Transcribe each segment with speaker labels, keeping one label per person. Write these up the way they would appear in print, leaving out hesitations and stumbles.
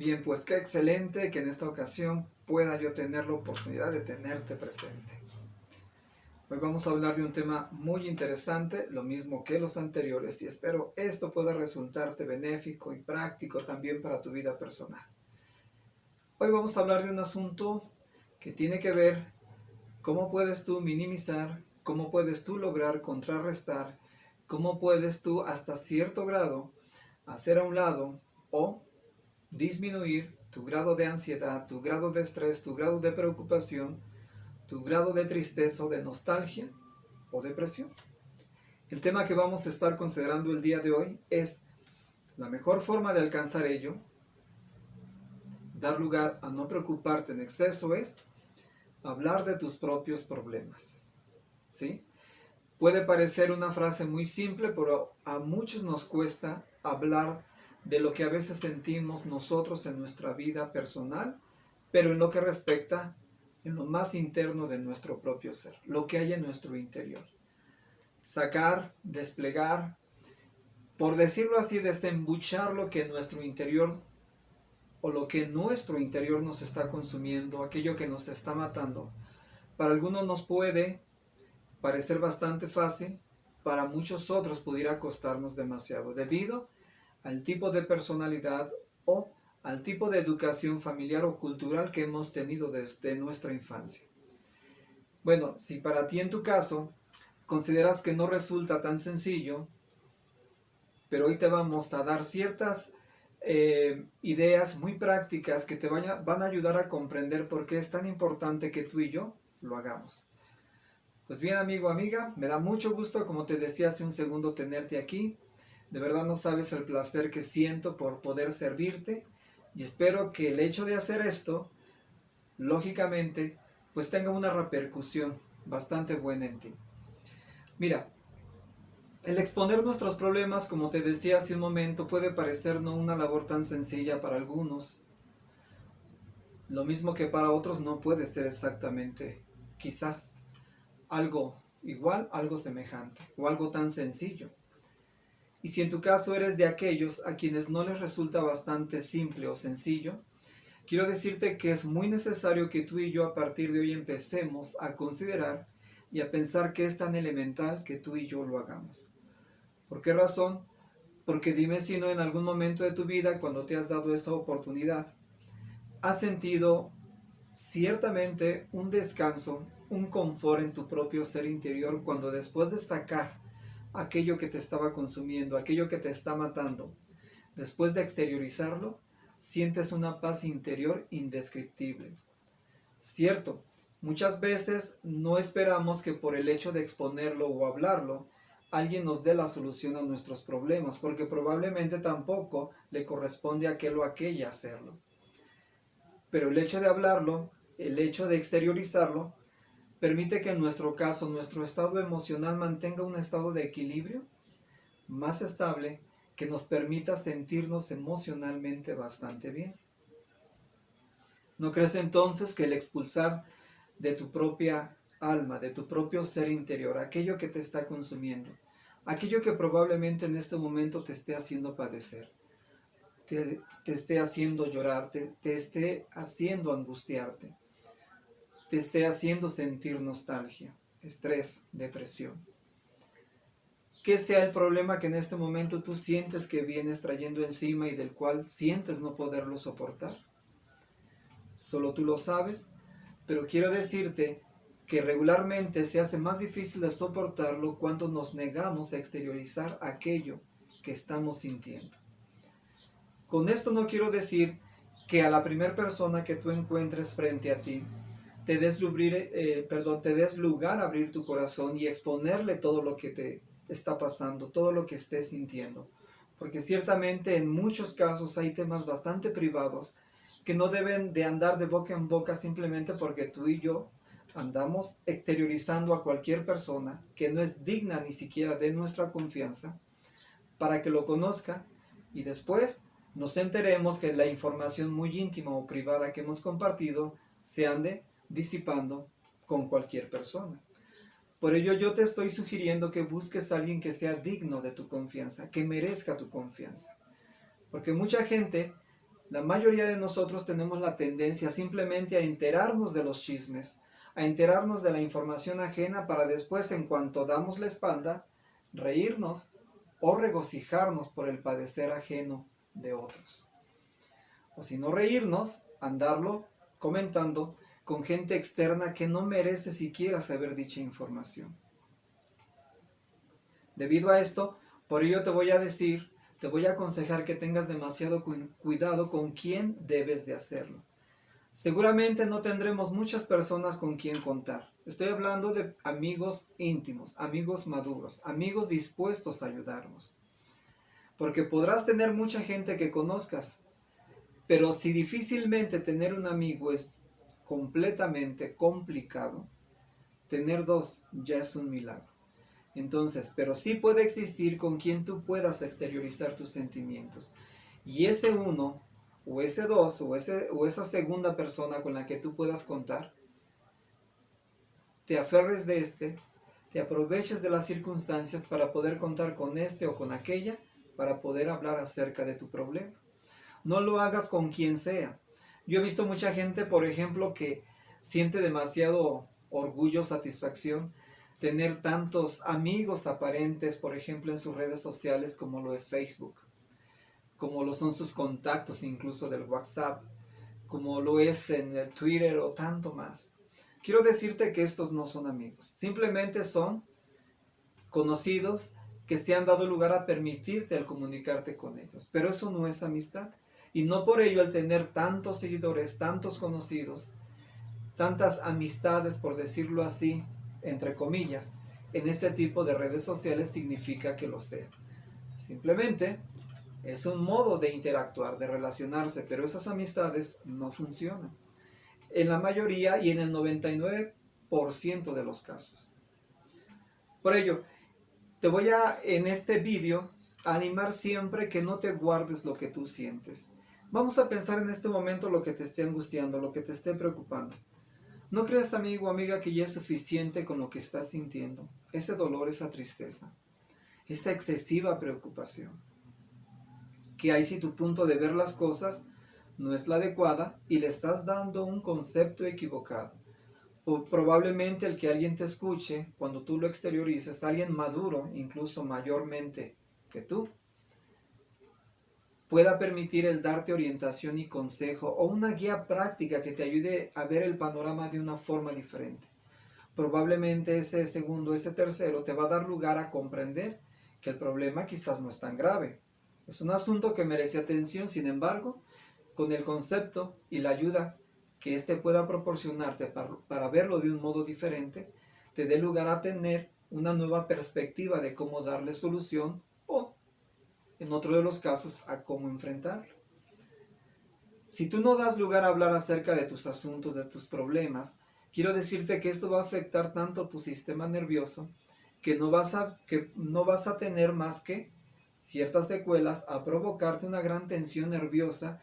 Speaker 1: Bien, pues qué excelente que en esta ocasión pueda yo tener la oportunidad de tenerte presente. Hoy vamos a hablar de un tema muy interesante, lo mismo que los anteriores, y espero esto pueda resultarte benéfico y práctico también para tu vida personal. Hoy vamos a hablar de un asunto que tiene que ver cómo puedes tú minimizar, cómo puedes tú lograr contrarrestar, cómo puedes tú hasta cierto grado hacer a un lado o disminuir tu grado de ansiedad, tu grado de estrés, tu grado de preocupación, tu grado de tristeza o de nostalgia o depresión. El tema que vamos a estar considerando el día de hoy es la mejor forma de alcanzar ello, dar lugar a no preocuparte en exceso, es hablar de tus propios problemas. ¿Sí? Puede parecer una frase muy simple, pero a muchos nos cuesta hablar de lo que a veces sentimos nosotros en nuestra vida personal, pero en lo que respecta en lo más interno de nuestro propio ser, lo que hay en nuestro interior. Sacar, desplegar, por decirlo así, desembuchar lo que en nuestro interior o lo que en nuestro interior nos está consumiendo, aquello que nos está matando. Para algunos nos puede parecer bastante fácil, para muchos otros pudiera costarnos demasiado, debido al tipo de personalidad o al tipo de educación familiar o cultural que hemos tenido desde nuestra infancia. Bueno, si para ti en tu caso consideras que no resulta tan sencillo, pero hoy te vamos a dar ciertas ideas muy prácticas que te van a ayudar a comprender por qué es tan importante que tú y yo lo hagamos. Pues bien, amigo, amiga, me da mucho gusto, como te decía hace un segundo, tenerte aquí. De verdad no sabes el placer que siento por poder servirte y espero que el hecho de hacer esto, lógicamente, pues tenga una repercusión bastante buena en ti. Mira, el exponer nuestros problemas, como te decía hace un momento, puede parecer no una labor tan sencilla para algunos. Lo mismo que para otros no puede ser exactamente, quizás, algo igual, algo semejante o algo tan sencillo. Y si en tu caso eres de aquellos a quienes no les resulta bastante simple o sencillo, quiero decirte que es muy necesario que tú y yo a partir de hoy empecemos a considerar y a pensar que es tan elemental que tú y yo lo hagamos. ¿Por qué razón? Porque dime si no en algún momento de tu vida, cuando te has dado esa oportunidad, has sentido ciertamente un descanso, un confort en tu propio ser interior cuando después de sacar aquello que te estaba consumiendo, aquello que te está matando, después de exteriorizarlo, sientes una paz interior indescriptible. Cierto, muchas veces no esperamos que por el hecho de exponerlo o hablarlo, alguien nos dé la solución a nuestros problemas, porque probablemente tampoco le corresponde a aquel o aquella hacerlo. Pero el hecho de hablarlo, el hecho de exteriorizarlo, permite que en nuestro caso nuestro estado emocional mantenga un estado de equilibrio más estable que nos permita sentirnos emocionalmente bastante bien. ¿No crees entonces que el expulsar de tu propia alma, de tu propio ser interior, aquello que te está consumiendo, aquello que probablemente en este momento te esté haciendo padecer, te esté haciendo llorar, te esté haciendo angustiarte, te esté haciendo sentir nostalgia, estrés, depresión? ¿Qué sea el problema que en este momento tú sientes que vienes trayendo encima y del cual sientes no poderlo soportar? Solo tú lo sabes, pero quiero decirte que regularmente se hace más difícil de soportarlo cuando nos negamos a exteriorizar aquello que estamos sintiendo. Con esto no quiero decir que a la primera persona que tú encuentres frente a ti te des lugar a abrir tu corazón y exponerle todo lo que te está pasando, todo lo que estés sintiendo. Porque ciertamente en muchos casos hay temas bastante privados que no deben de andar de boca en boca simplemente porque tú y yo andamos exteriorizando a cualquier persona que no es digna ni siquiera de nuestra confianza para que lo conozca y después nos enteremos que la información muy íntima o privada que hemos compartido se ande disipando con cualquier persona. Por ello yo te estoy sugiriendo que busques a alguien que sea digno de tu confianza, que merezca tu confianza. Porque mucha gente La mayoría de nosotros tenemos la tendencia simplemente a enterarnos de los chismes, a enterarnos de la información ajena para después, en cuanto damos la espalda, reírnos o regocijarnos por el padecer ajeno de otros. O si no reírnos, andarlo comentando con gente externa que no merece siquiera saber dicha información. Debido a esto, por ello te voy a aconsejar que tengas demasiado cuidado con quién debes de hacerlo. Seguramente no tendremos muchas personas con quien contar. Estoy hablando de amigos íntimos, amigos maduros, amigos dispuestos a ayudarnos. Porque podrás tener mucha gente que conozcas, pero si difícilmente tener un amigo es completamente complicado, tener dos ya es un milagro. Entonces, pero sí puede existir con quien tú puedas exteriorizar tus sentimientos. Y ese uno, o ese dos, o esa segunda persona con la que tú puedas contar, te aferres de te aproveches de las circunstancias para poder contar con este o con aquella, para poder hablar acerca de tu problema. No lo hagas con quien sea. Yo he visto mucha gente, por ejemplo, que siente demasiado orgullo, satisfacción, tener tantos amigos aparentes, por ejemplo, en sus redes sociales como lo es Facebook, como lo son sus contactos incluso del WhatsApp, como lo es en el Twitter o tanto más. Quiero decirte que estos no son amigos, simplemente son conocidos que se han dado lugar a permitirte al comunicarte con ellos. Pero eso no es amistad. Y no por ello el tener tantos seguidores, tantos conocidos, tantas amistades, por decirlo así, entre comillas, en este tipo de redes sociales significa que lo sea. Simplemente es un modo de interactuar, de relacionarse, pero esas amistades no funcionan. En la mayoría y en el 99% de los casos. Por ello, te voy en este vídeo, a animar siempre que no te guardes lo que tú sientes. Vamos a pensar en este momento lo que te esté angustiando, lo que te esté preocupando. No creas, amigo o amiga, que ya es suficiente con lo que estás sintiendo, ese dolor, esa tristeza, esa excesiva preocupación. Que hay si tu punto de ver las cosas no es la adecuada y le estás dando un concepto equivocado. Probablemente el que alguien te escuche cuando tú lo exteriorices, alguien maduro, incluso mayormente que tú, pueda permitir el darte orientación y consejo o una guía práctica que te ayude a ver el panorama de una forma diferente. Probablemente ese segundo, ese tercero te va a dar lugar a comprender que el problema quizás no es tan grave. Es un asunto que merece atención, sin embargo, con el concepto y la ayuda que éste pueda proporcionarte para verlo de un modo diferente, te dé lugar a tener una nueva perspectiva de cómo darle solución o, en otro de los casos, a cómo enfrentarlo. Si tú no das lugar a hablar acerca de tus asuntos, de tus problemas, quiero decirte que esto va a afectar tanto tu sistema nervioso que no vas a tener más que ciertas secuelas a provocarte una gran tensión nerviosa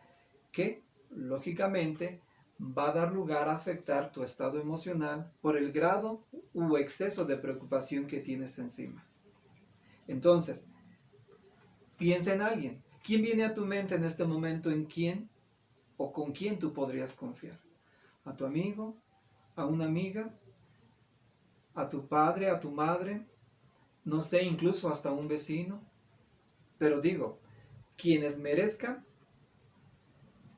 Speaker 1: que, lógicamente, va a dar lugar a afectar tu estado emocional por el grado u exceso de preocupación que tienes encima. Entonces, piensa en alguien. ¿Quién viene a tu mente en este momento? ¿En quién o con quién tú podrías confiar? ¿A tu amigo? ¿A una amiga? ¿A tu padre? ¿A tu madre? No sé, incluso hasta un vecino. Pero digo, quienes merezcan,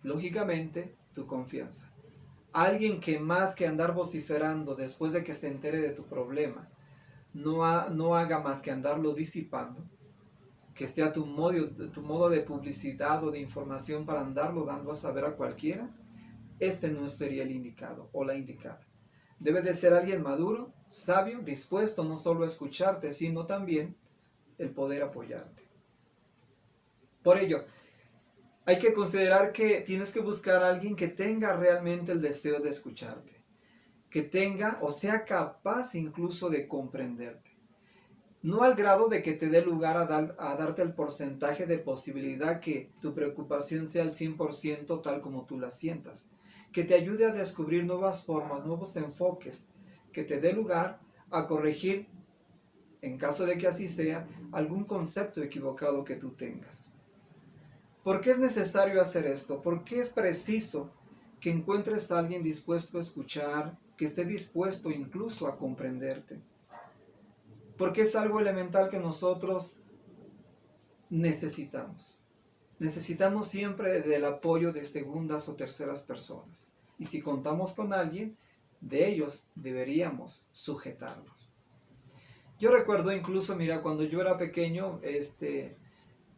Speaker 1: lógicamente, tu confianza. Alguien que más que andar vociferando después de que se entere de tu problema, no haga más que andarlo disipando, que sea tu modo de publicidad o de información para andarlo dando a saber a cualquiera, este no sería el indicado o la indicada. Debe de ser alguien maduro, sabio, dispuesto no solo a escucharte, sino también el poder apoyarte. Por ello, hay que considerar que tienes que buscar a alguien que tenga realmente el deseo de escucharte, que tenga o sea capaz incluso de comprenderte. No al grado de que te dé lugar a darte el porcentaje de posibilidad que tu preocupación sea al 100% tal como tú la sientas, que te ayude a descubrir nuevas formas, nuevos enfoques, que te dé lugar a corregir, en caso de que así sea, algún concepto equivocado que tú tengas. ¿Por qué es necesario hacer esto? ¿Por qué es preciso que encuentres a alguien dispuesto a escuchar, que esté dispuesto incluso a comprenderte? Porque es algo elemental que nosotros necesitamos. Necesitamos siempre del apoyo de segundas o terceras personas. Y si contamos con alguien, de ellos deberíamos sujetarnos. Yo recuerdo incluso, mira, cuando yo era pequeño,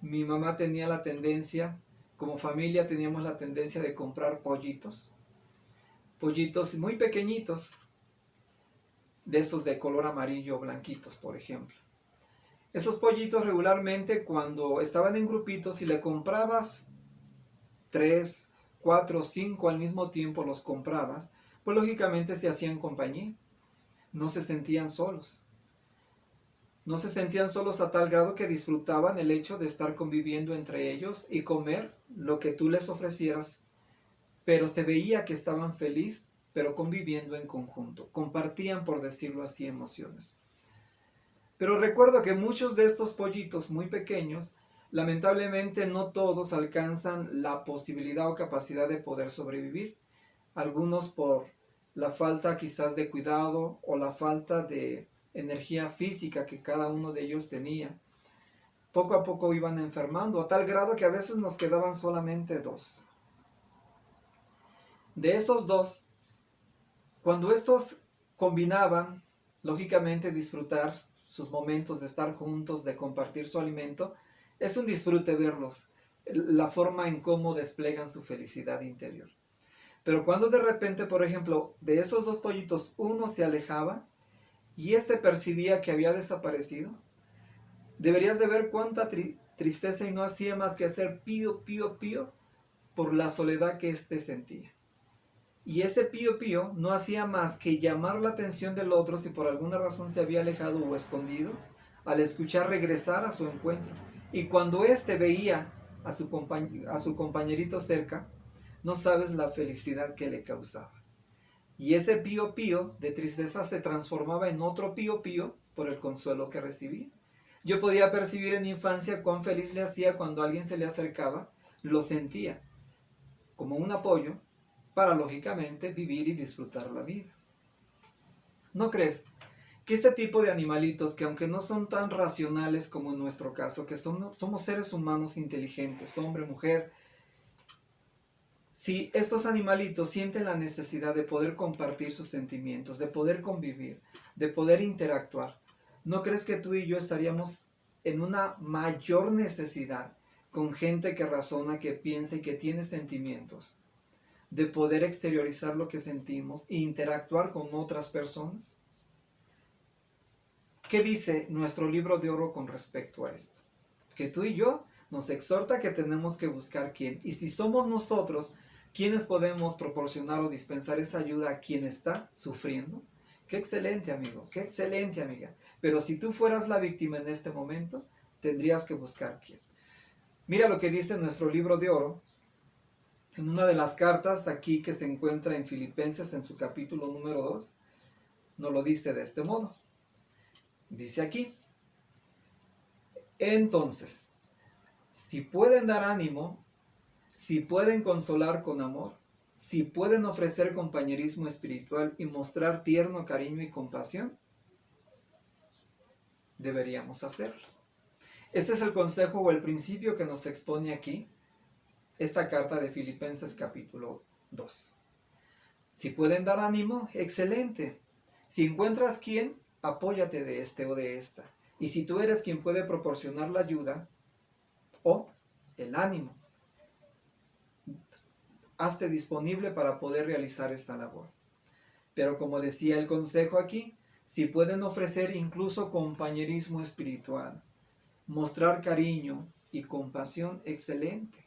Speaker 1: mi mamá tenía la tendencia, como familia teníamos la tendencia de comprar pollitos. Pollitos muy pequeñitos, de esos de color amarillo blanquitos, por ejemplo. Esos pollitos regularmente cuando estaban en grupitos y le comprabas 3, 4, 5 al mismo tiempo los comprabas, pues lógicamente se hacían compañía, no se sentían solos. No se sentían solos a tal grado que disfrutaban el hecho de estar conviviendo entre ellos y comer lo que tú les ofrecieras, pero se veía que estaban felices, pero conviviendo en conjunto, compartían, por decirlo así, emociones. Pero recuerdo que muchos de estos pollitos muy pequeños, lamentablemente no todos alcanzan la posibilidad o capacidad de poder sobrevivir. Algunos por la falta quizás de cuidado o la falta de energía física que cada uno de ellos tenía. Poco a poco iban enfermando, a tal grado que a veces nos quedaban solamente 2. De esos 2, cuando estos combinaban, lógicamente disfrutar sus momentos de estar juntos, de compartir su alimento, es un disfrute verlos, la forma en cómo desplegan su felicidad interior. Pero cuando de repente, por ejemplo, de esos 2 pollitos, uno se alejaba y percibía que había desaparecido, deberías de ver cuánta tristeza y no hacía más que hacer pío, pío, pío por la soledad que sentía. Y ese pío pío no hacía más que llamar la atención del otro si por alguna razón se había alejado o escondido, al escuchar regresar a su encuentro. Y cuando veía a su compañerito cerca, no sabes la felicidad que le causaba. Y ese pío pío de tristeza se transformaba en otro pío pío por el consuelo que recibía. Yo podía percibir en mi infancia cuán feliz le hacía cuando alguien se le acercaba, lo sentía como un apoyo para lógicamente vivir y disfrutar la vida. ¿No crees que este tipo de animalitos, que aunque no son tan racionales como en nuestro caso, que somos seres humanos inteligentes, hombre, mujer, si estos animalitos sienten la necesidad de poder compartir sus sentimientos, de poder convivir, de poder interactuar, ¿no crees que tú y yo estaríamos en una mayor necesidad con gente que razona, que piensa y que tiene sentimientos, de poder exteriorizar lo que sentimos e interactuar con otras personas? ¿Qué dice nuestro libro de oro con respecto a esto? Que tú y yo nos exhorta que tenemos que buscar quién. Y si somos nosotros quienes podemos proporcionar o dispensar esa ayuda a quien está sufriendo, qué excelente, amigo, qué excelente, amiga. Pero si tú fueras la víctima en este momento, tendrías que buscar quién. Mira lo que dice nuestro libro de oro en una de las cartas aquí que se encuentra en Filipenses en su capítulo número 2, nos lo dice de este modo. Dice aquí: entonces, si pueden dar ánimo, si pueden consolar con amor, si pueden ofrecer compañerismo espiritual y mostrar tierno cariño y compasión, deberíamos hacerlo. Este es el consejo o el principio que nos expone aquí esta carta de Filipenses capítulo 2. Si pueden dar ánimo, excelente. Si encuentras quién, apóyate de este o de esta. Y si tú eres quien puede proporcionar la ayuda o el ánimo, hazte disponible para poder realizar esta labor. Pero como decía el consejo aquí, si pueden ofrecer incluso compañerismo espiritual, mostrar cariño y compasión, excelente.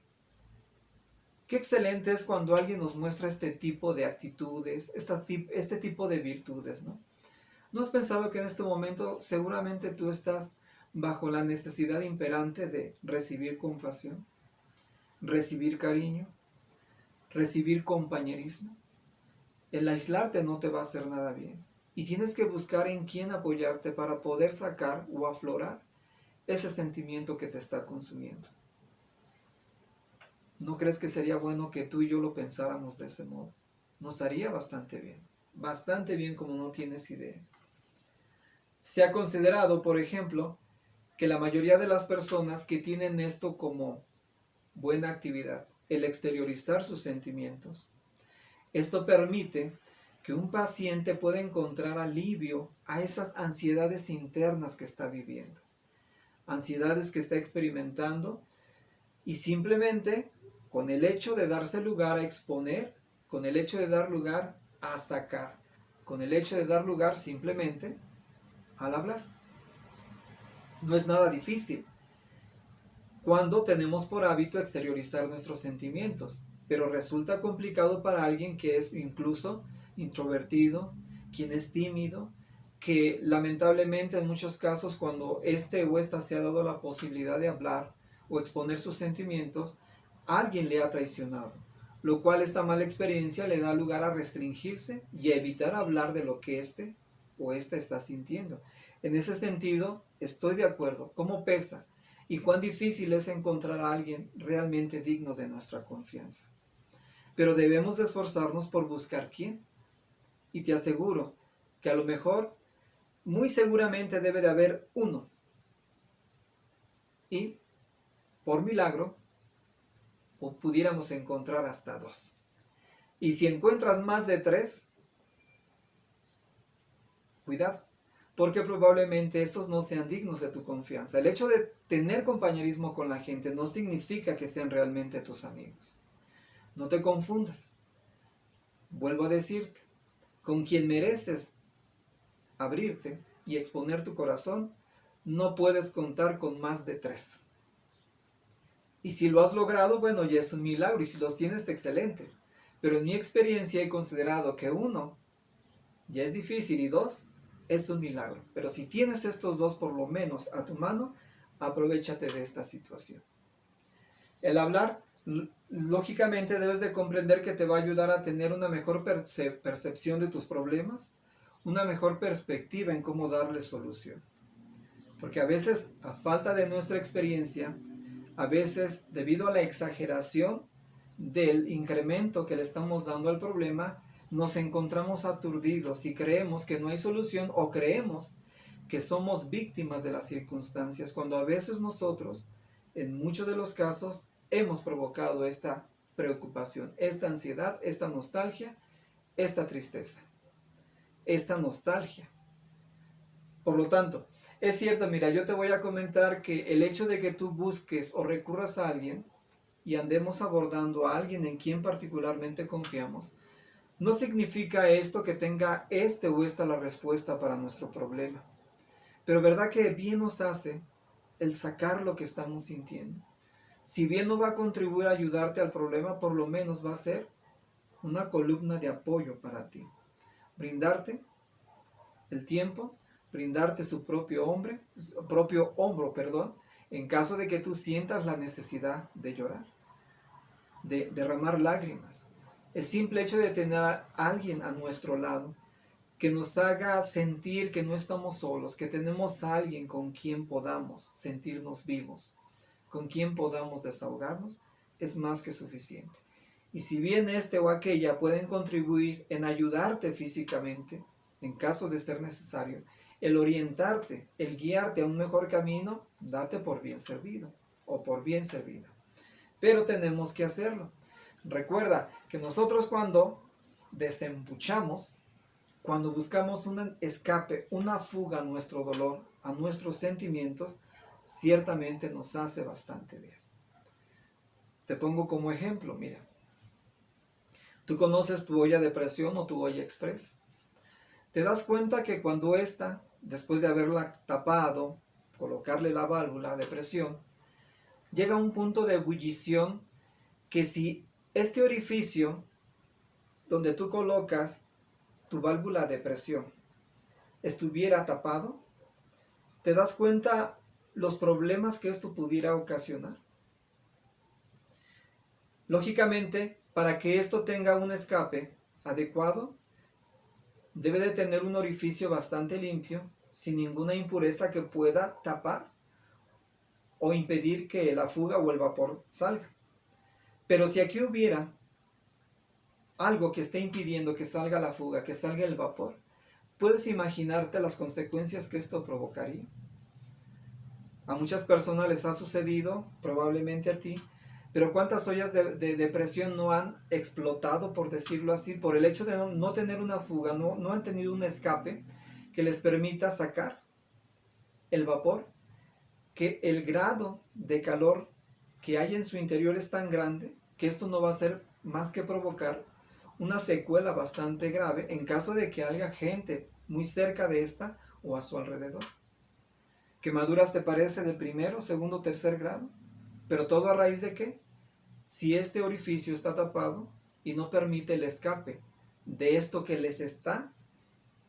Speaker 1: Qué excelente es cuando alguien nos muestra este tipo de actitudes, este tipo de virtudes, ¿no? ¿No has pensado que en este momento seguramente tú estás bajo la necesidad imperante de recibir compasión, recibir cariño, recibir compañerismo? El aislarte no te va a hacer nada bien. Y tienes que buscar en quién apoyarte para poder sacar o aflorar ese sentimiento que te está consumiendo. ¿No crees que sería bueno que tú y yo lo pensáramos de ese modo? Nos haría bastante bien como no tienes idea. Se ha considerado, por ejemplo, que la mayoría de las personas que tienen esto como buena actividad, el exteriorizar sus sentimientos, esto permite que un paciente pueda encontrar alivio a esas ansiedades internas que está viviendo, ansiedades que está experimentando, y simplemente con el hecho de darse lugar a exponer, con el hecho de dar lugar a sacar, con el hecho de dar lugar simplemente al hablar. No es nada difícil cuando tenemos por hábito exteriorizar nuestros sentimientos, pero resulta complicado para alguien que es incluso introvertido, quien es tímido, que lamentablemente en muchos casos cuando este o esta se ha dado la posibilidad de hablar o exponer sus sentimientos, alguien le ha traicionado, lo cual esta mala experiencia le da lugar a restringirse y a evitar hablar de lo que este o esta está sintiendo. En ese sentido, estoy de acuerdo. ¿Cómo pesa? Y cuán difícil es encontrar a alguien realmente digno de nuestra confianza. Pero debemos de esforzarnos por buscar quién. Y te aseguro que a lo mejor, muy seguramente debe de haber uno. Y, por milagro, pudiéramos encontrar hasta dos. Y si encuentras más de tres, cuidado, porque probablemente estos no sean dignos de tu confianza. El hecho de tener compañerismo con la gente no significa que sean realmente tus amigos. No te confundas. Vuelvo a decirte, con quien mereces abrirte y exponer tu corazón, no puedes contar con más de tres. Y si lo has logrado, bueno, ya es un milagro, y si los tienes, excelente. Pero en mi experiencia he considerado que uno ya es difícil y dos es un milagro. Pero si tienes estos dos por lo menos a tu mano, aprovéchate de esta situación. El hablar, lógicamente debes de comprender que te va a ayudar a tener una mejor percepción de tus problemas, una mejor perspectiva en cómo darle solución. Porque a veces, a falta de nuestra experiencia, a veces debido a la exageración del incremento que le estamos dando al problema, nos encontramos aturdidos y creemos que no hay solución, o creemos que somos víctimas de las circunstancias, cuando a veces nosotros, en muchos de los casos, hemos provocado esta preocupación, esta ansiedad, esta nostalgia, esta tristeza, esta nostalgia. Por lo tanto, es cierto, mira, yo te voy a comentar que el hecho de que tú busques o recurras a alguien y andemos abordando a alguien en quien particularmente confiamos, no significa esto que tenga este o esta la respuesta para nuestro problema. Pero verdad que bien nos hace el sacar lo que estamos sintiendo. Si bien no va a contribuir a ayudarte al problema, por lo menos va a ser una columna de apoyo para ti. Brindarte el tiempo, brindarte su propio hombro, en caso de que tú sientas la necesidad de llorar, de derramar lágrimas. El simple hecho de tener a alguien a nuestro lado que nos haga sentir que no estamos solos, que tenemos a alguien con quien podamos sentirnos vivos, con quien podamos desahogarnos, es más que suficiente. Y si bien este o aquella pueden contribuir en ayudarte físicamente, en caso de ser necesario, el orientarte, el guiarte a un mejor camino, date por bien servido o por bien servida. Pero tenemos que hacerlo. Recuerda que nosotros cuando desembuchamos, cuando buscamos un escape, una fuga a nuestro dolor, a nuestros sentimientos, ciertamente nos hace bastante bien. Te pongo como ejemplo, mira. Tú conoces tu olla de presión o tu olla express. Te das cuenta que cuando esta, después de haberla tapado, colocarle la válvula de presión, llega a un punto de ebullición que si este orificio donde tú colocas tu válvula de presión estuviera tapado, ¿te das cuenta los problemas que esto pudiera ocasionar? Lógicamente, para que esto tenga un escape adecuado, debe de tener un orificio bastante limpio, sin ninguna impureza que pueda tapar o impedir que la fuga o el vapor salga. Pero si aquí hubiera algo que esté impidiendo que salga la fuga, que salga el vapor, ¿puedes imaginarte las consecuencias que esto provocaría? A muchas personas les ha sucedido, probablemente a ti, pero ¿cuántas ollas de presión no han explotado, por decirlo así, por el hecho de no tener una fuga, no han tenido un escape que les permita sacar el vapor? Que el grado de calor que hay en su interior es tan grande que esto no va a hacer más que provocar una secuela bastante grave en caso de que haya gente muy cerca de esta o a su alrededor. ¿Quemaduras te parece de primero, segundo, tercer grado? ¿Pero todo a raíz de qué? Si este orificio está tapado y no permite el escape de esto que les está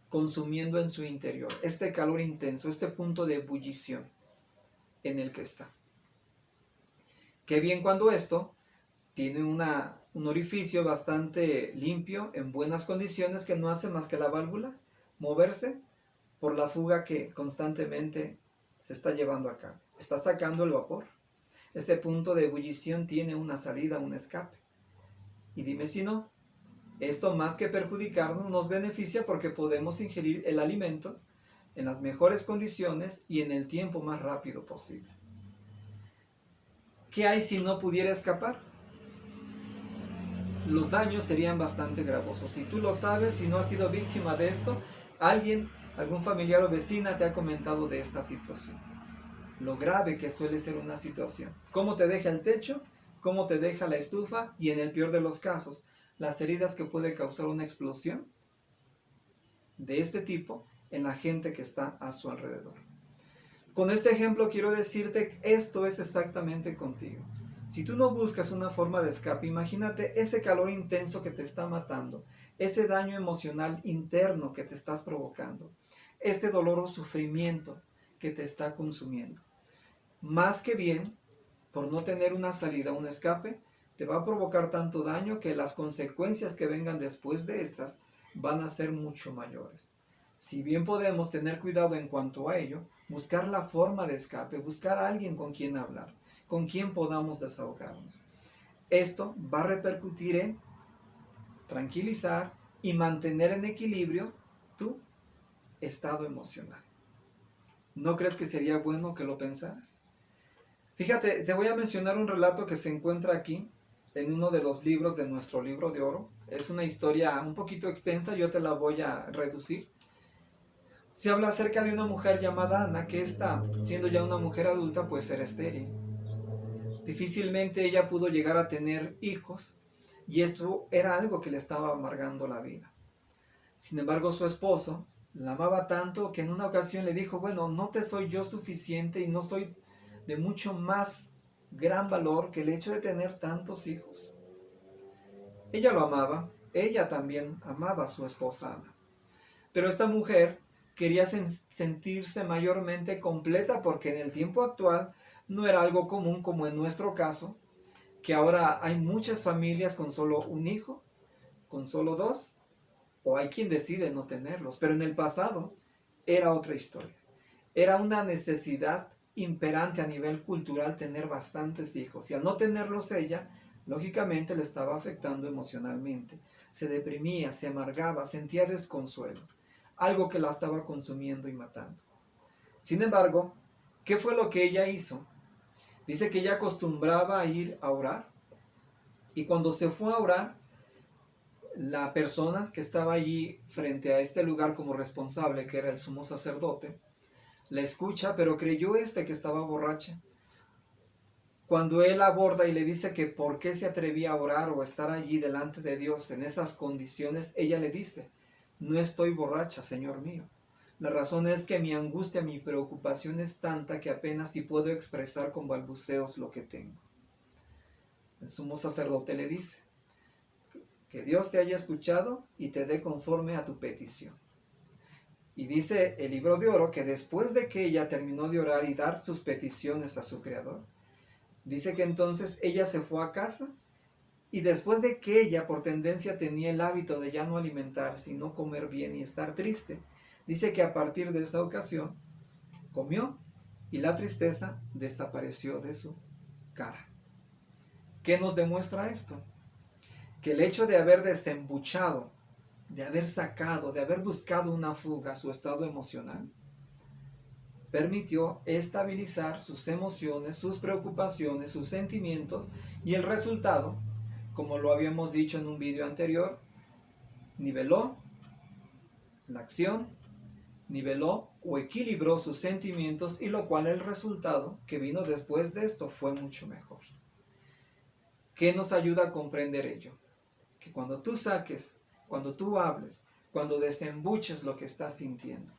Speaker 1: consumiendo en su interior, este calor intenso, este punto de ebullición en el que está. Qué bien cuando esto tiene un orificio bastante limpio, en buenas condiciones, que no hace más que la válvula moverse por la fuga que constantemente se está llevando a cabo. Está sacando el vapor. Este punto de ebullición tiene una salida, un escape. Y dime si no, esto más que perjudicarnos nos beneficia porque podemos ingerir el alimento en las mejores condiciones y en el tiempo más rápido posible. ¿Qué hay si no pudiera escapar? Los daños serían bastante gravosos. Si tú lo sabes, si no has sido víctima de esto, algún familiar o vecina te ha comentado de esta situación. Lo grave que suele ser una situación. Cómo te deja el techo, cómo te deja la estufa y, en el peor de los casos, las heridas que puede causar una explosión de este tipo en la gente que está a su alrededor. Con este ejemplo quiero decirte que esto es exactamente contigo. Si tú no buscas una forma de escape, imagínate ese calor intenso que te está matando, ese daño emocional interno que te estás provocando, este dolor o sufrimiento que te está consumiendo. Más que bien, por no tener una salida, un escape, te va a provocar tanto daño que las consecuencias que vengan después de estas van a ser mucho mayores. Si bien podemos tener cuidado en cuanto a ello, buscar la forma de escape, buscar a alguien con quien hablar, con quien podamos desahogarnos. Esto va a repercutir en tranquilizar y mantener en equilibrio tu estado emocional. ¿No crees que sería bueno que lo pensaras? Fíjate, te voy a mencionar un relato que se encuentra aquí en uno de los libros de nuestro libro de oro. Es una historia un poquito extensa, yo te la voy a reducir. Se habla acerca de una mujer llamada Ana, que está, siendo ya una mujer adulta, pues era estéril. Difícilmente ella pudo llegar a tener hijos y esto era algo que le estaba amargando la vida. Sin embargo, su esposo la amaba tanto que en una ocasión le dijo: bueno, no te soy yo suficiente y no soy de mucho más gran valor que el hecho de tener tantos hijos. Ella lo amaba, ella también amaba a su esposa Ana. Pero esta mujer quería sentirse mayormente completa porque en el tiempo actual no era algo común como en nuestro caso, que ahora hay muchas familias con solo un hijo, con solo dos, o hay quien decide no tenerlos. Pero en el pasado era otra historia. Era una necesidad imperante a nivel cultural tener bastantes hijos. Y al no tenerlos ella, lógicamente le estaba afectando emocionalmente. Se deprimía, se amargaba, sentía desconsuelo. Algo que la estaba consumiendo y matando. Sin embargo, ¿qué fue lo que ella hizo? Dice que ella acostumbraba a ir a orar. Y cuando se fue a orar, la persona que estaba allí frente a este lugar como responsable, que era el sumo sacerdote, la escucha, pero creyó que estaba borracha. Cuando él aborda y le dice que por qué se atrevía a orar o estar allí delante de Dios en esas condiciones, ella le dice: no estoy borracha, Señor mío. La razón es que mi angustia, mi preocupación es tanta que apenas si puedo expresar con balbuceos lo que tengo. El sumo sacerdote le dice: que Dios te haya escuchado y te dé conforme a tu petición. Y dice el libro de oro que después de que ella terminó de orar y dar sus peticiones a su Creador, dice que entonces ella se fue a casa, y después de que ella por tendencia tenía el hábito de ya no alimentarse y no comer bien y estar triste, dice que a partir de esa ocasión comió y la tristeza desapareció de su cara. ¿Qué nos demuestra esto? Que el hecho de haber desembuchado, de haber sacado, de haber buscado una fuga a su estado emocional, permitió estabilizar sus emociones, sus preocupaciones, sus sentimientos, y el resultado, como lo habíamos dicho en un video anterior, niveló la acción, niveló o equilibró sus sentimientos, y lo cual el resultado que vino después de esto fue mucho mejor. ¿Qué nos ayuda a comprender ello? Que cuando tú saques, cuando tú hables, cuando desembuches lo que estás sintiendo,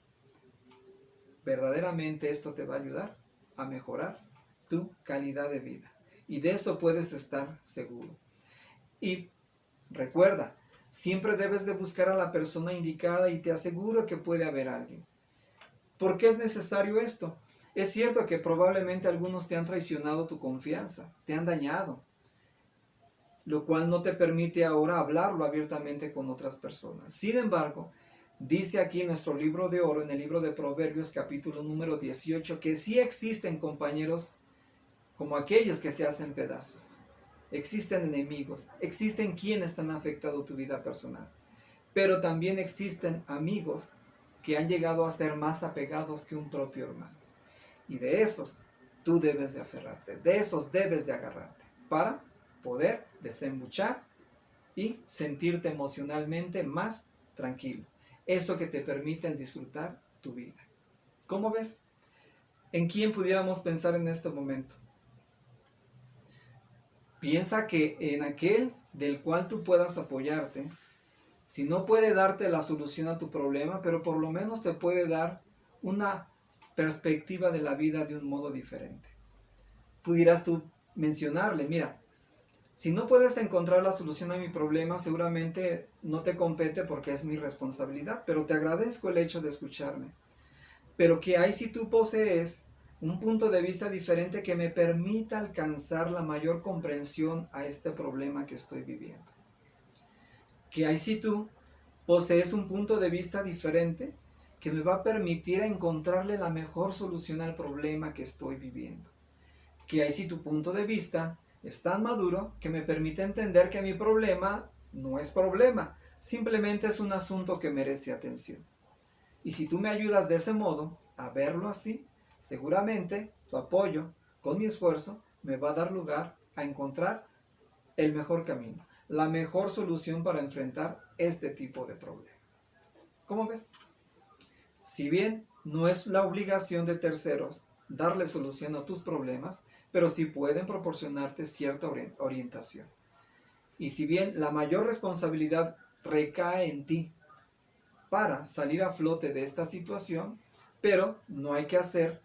Speaker 1: verdaderamente esto te va a ayudar a mejorar tu calidad de vida. Y de eso puedes estar seguro. Y recuerda, siempre debes de buscar a la persona indicada, y te aseguro que puede haber alguien. ¿Por qué es necesario esto? Es cierto que probablemente algunos te han traicionado tu confianza, te han dañado, lo cual no te permite ahora hablarlo abiertamente con otras personas. Sin embargo, dice aquí en nuestro libro de oro, en el libro de Proverbios, capítulo número 18, que sí existen compañeros como aquellos que se hacen pedazos. Existen enemigos, existen quienes han afectado tu vida personal, pero también existen amigos que han llegado a ser más apegados que un propio hermano. Y de esos tú debes de aferrarte, de esos debes de agarrarte para poder desembuchar y sentirte emocionalmente más tranquilo. Eso que te permite disfrutar tu vida. ¿Cómo ves? ¿En quién pudiéramos pensar en este momento? Piensa que en aquel del cual tú puedas apoyarte, si no puede darte la solución a tu problema, pero por lo menos te puede dar una perspectiva de la vida de un modo diferente. Pudieras tú mencionarle, mira, si no puedes encontrar la solución a mi problema, seguramente no te compete porque es mi responsabilidad, pero te agradezco el hecho de escucharme. Pero ¿qué hay si tú posees un punto de vista diferente que me permita alcanzar la mayor comprensión a este problema que estoy viviendo? ¿Qué hay si tú posees un punto de vista diferente que me va a permitir encontrarle la mejor solución al problema que estoy viviendo? ¿Qué hay si tu punto de vista es tan maduro que me permite entender que mi problema no es problema, simplemente es un asunto que merece atención? Y si tú me ayudas de ese modo a verlo así, seguramente tu apoyo con mi esfuerzo me va a dar lugar a encontrar el mejor camino, la mejor solución para enfrentar este tipo de problema. ¿Cómo ves? Si bien no es la obligación de terceros darle solución a tus problemas, pero sí pueden proporcionarte cierta orientación. Y si bien la mayor responsabilidad recae en ti para salir a flote de esta situación, pero no hay que hacer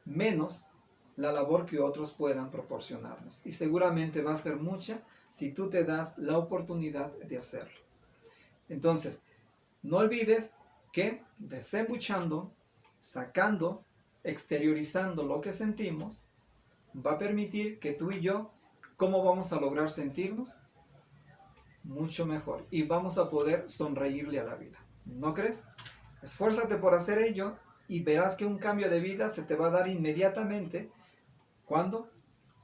Speaker 1: menos la labor que otros puedan proporcionarnos. Y seguramente va a ser mucha si tú te das la oportunidad de hacerlo. Entonces, no olvides que desembuchando, sacando, exteriorizando lo que sentimos, va a permitir que tú y yo, ¿cómo vamos a lograr sentirnos? Mucho mejor. Y vamos a poder sonreírle a la vida. ¿No crees? Esfuérzate por hacer ello y verás que un cambio de vida se te va a dar inmediatamente cuando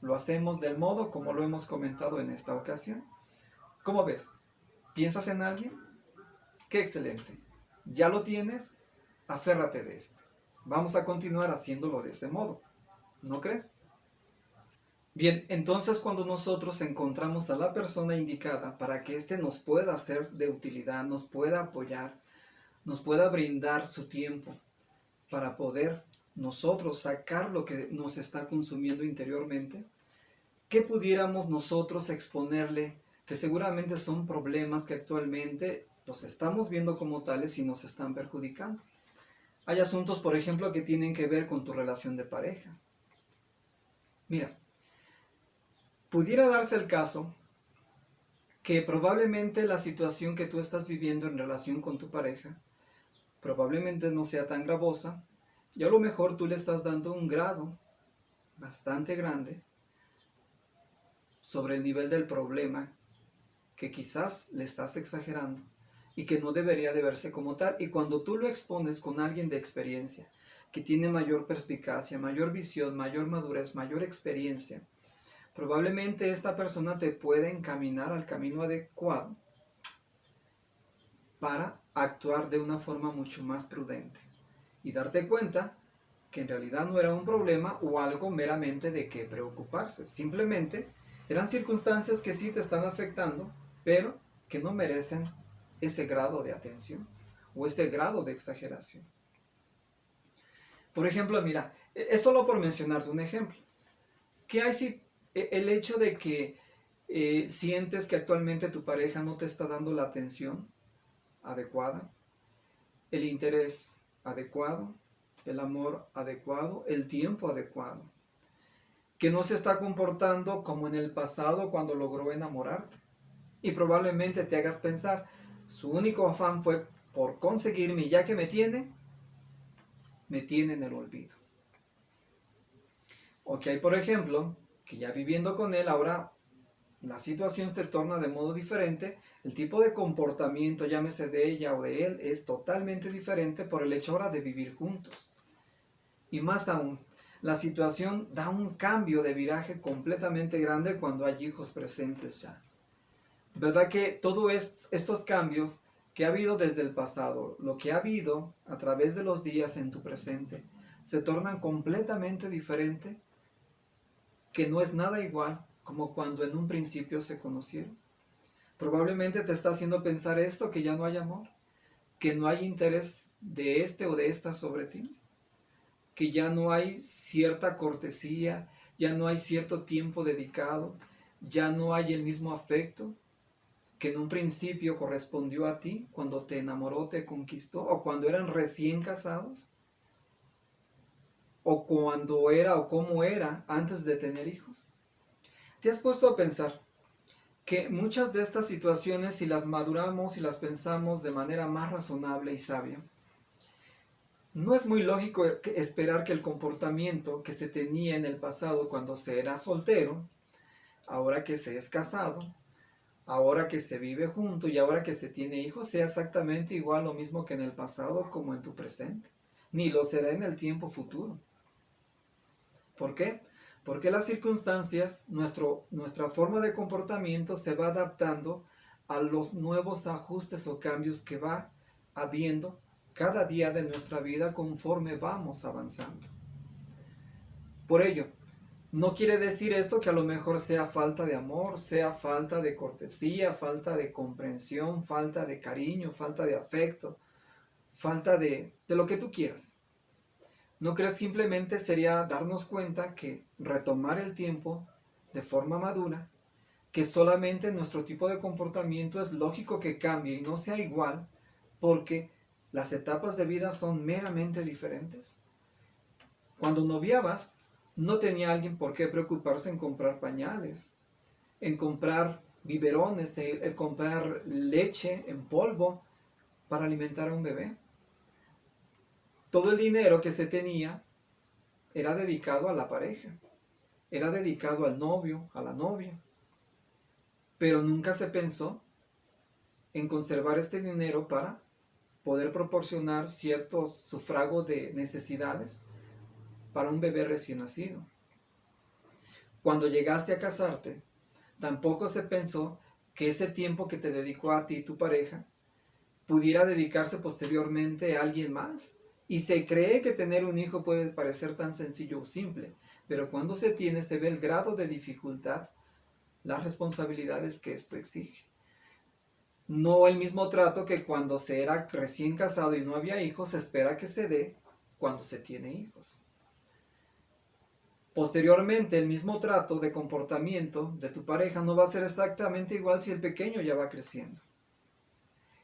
Speaker 1: lo hacemos del modo como lo hemos comentado en esta ocasión. ¿Cómo ves? ¿Piensas en alguien? ¡Qué excelente! ¿Ya lo tienes? Aférrate de esto. Vamos a continuar haciéndolo de ese modo. ¿No crees? Bien, entonces cuando nosotros encontramos a la persona indicada para que éste nos pueda ser de utilidad, nos pueda apoyar, nos pueda brindar su tiempo para poder nosotros sacar lo que nos está consumiendo interiormente, ¿qué pudiéramos nosotros exponerle? Que seguramente son problemas que actualmente los estamos viendo como tales y nos están perjudicando. Hay asuntos, por ejemplo, que tienen que ver con tu relación de pareja. Mira, pudiera darse el caso que probablemente la situación que tú estás viviendo en relación con tu pareja probablemente no sea tan gravosa, y a lo mejor tú le estás dando un grado bastante grande sobre el nivel del problema, que quizás le estás exagerando y que no debería de verse como tal. Y cuando tú lo expones con alguien de experiencia, que tiene mayor perspicacia, mayor visión, mayor madurez, mayor experiencia, probablemente esta persona te puede encaminar al camino adecuado para actuar de una forma mucho más prudente y darte cuenta que en realidad no era un problema o algo meramente de qué preocuparse. Simplemente eran circunstancias que sí te están afectando, pero que no merecen ese grado de atención o ese grado de exageración. Por ejemplo, mira, es solo por mencionarte un ejemplo. ¿Qué hay si el hecho de que sientes que actualmente tu pareja no te está dando la atención adecuada, el interés adecuado, el amor adecuado, el tiempo adecuado, que no se está comportando como en el pasado cuando logró enamorarte? Y probablemente te hagas pensar, su único afán fue por conseguirme, y ya que me tiene en el olvido. O que hay, por ejemplo, que ya viviendo con él, ahora la situación se torna de modo diferente, el tipo de comportamiento, llámese de ella o de él, es totalmente diferente por el hecho ahora de vivir juntos. Y más aún, la situación da un cambio de viraje completamente grande cuando hay hijos presentes ya. ¿Verdad que todos estos cambios que ha habido desde el pasado, lo que ha habido a través de los días en tu presente, se tornan completamente diferente, que no es nada igual como cuando en un principio se conocieron? Probablemente te está haciendo pensar esto, que ya no hay amor, que no hay interés de este o de esta sobre ti, que ya no hay cierta cortesía, ya no hay cierto tiempo dedicado, ya no hay el mismo afecto que en un principio correspondió a ti cuando te enamoró, te conquistó, o cuando eran recién casados, o cuando era o cómo era antes de tener hijos. ¿Te has puesto a pensar que muchas de estas situaciones, si las maduramos y las pensamos de manera más razonable y sabia, no es muy lógico esperar que el comportamiento que se tenía en el pasado cuando se era soltero, ahora que se es casado, ahora que se vive junto y ahora que se tiene hijos, sea exactamente igual lo mismo que en el pasado como en tu presente? Ni lo será en el tiempo futuro. ¿Por qué? Porque las circunstancias, nuestra forma de comportamiento se va adaptando a los nuevos ajustes o cambios que va habiendo cada día de nuestra vida conforme vamos avanzando. Por ello, no quiere decir esto que a lo mejor sea falta de amor, sea falta de cortesía, falta de comprensión, falta de cariño, falta de afecto, falta de lo que tú quieras. ¿No crees simplemente sería darnos cuenta que retomar el tiempo de forma madura, que solamente nuestro tipo de comportamiento es lógico que cambie y no sea igual, porque las etapas de vida son meramente diferentes? Cuando noviabas, no tenía alguien por qué preocuparse en comprar pañales, en comprar biberones, en comprar leche en polvo para alimentar a un bebé. Todo el dinero que se tenía era dedicado a la pareja, era dedicado al novio, a la novia, pero nunca se pensó en conservar este dinero para poder proporcionar cierto sufrago de necesidades para un bebé recién nacido. Cuando llegaste a casarte, tampoco se pensó que ese tiempo que te dedicó a ti tu pareja pudiera dedicarse posteriormente a alguien más. Y se cree que tener un hijo puede parecer tan sencillo o simple, pero cuando se tiene se ve el grado de dificultad, las responsabilidades que esto exige. No el mismo trato que cuando se era recién casado y no había hijos, se espera que se dé cuando se tiene hijos. Posteriormente, el mismo trato de comportamiento de tu pareja no va a ser exactamente igual si el pequeño ya va creciendo.